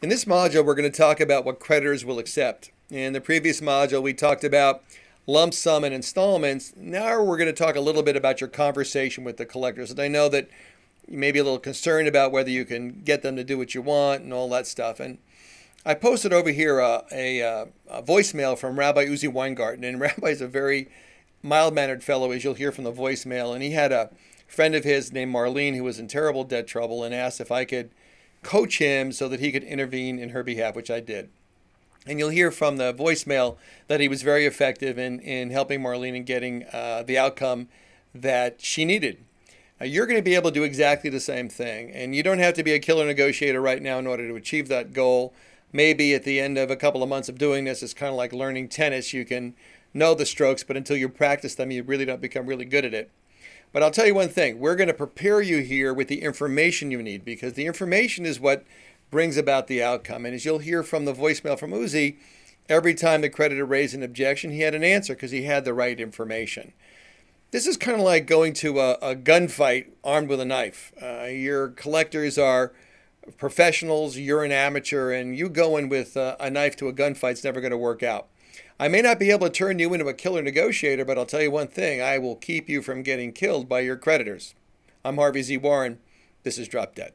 In this module, we're going to talk about what creditors will accept. In the previous module, we talked about lump sum and installments. Now we're going to talk a little bit about your conversation with the collectors. And I know that you may be a little concerned about whether you can get them to do what you want and all that stuff. And I posted over here a voicemail from Rabbi Uzi Weingarten. And Rabbi is a very mild-mannered fellow, as you'll hear from the voicemail. And he had a friend of his named Marlene who was in terrible debt trouble and asked if I could coach him so that he could intervene in her behalf, which I did. And you'll hear from the voicemail that he was very effective in helping Marlene and getting the outcome that she needed. You're going to be able to do exactly the same thing. And you don't have to be a killer negotiator right now in order to achieve that goal. Maybe at the end of a couple of months of doing this, it's kind of like learning tennis. You can know the strokes, but until you practice them, you really don't become really good at it. But I'll tell you one thing. We're going to prepare you here with the information you need, because the information is what brings about the outcome. And as you'll hear from the voicemail from Uzi, every time the creditor raised an objection, he had an answer because he had the right information. This is kind of like going to a gunfight armed with a knife. Your collectors are professionals, you're an amateur, and you going with a knife to a gunfight is never going to work out. I may not be able to turn you into a killer negotiator, but I'll tell you one thing. I will keep you from getting killed by your creditors. I'm Harvey Z. Warren. This is Drop Dead.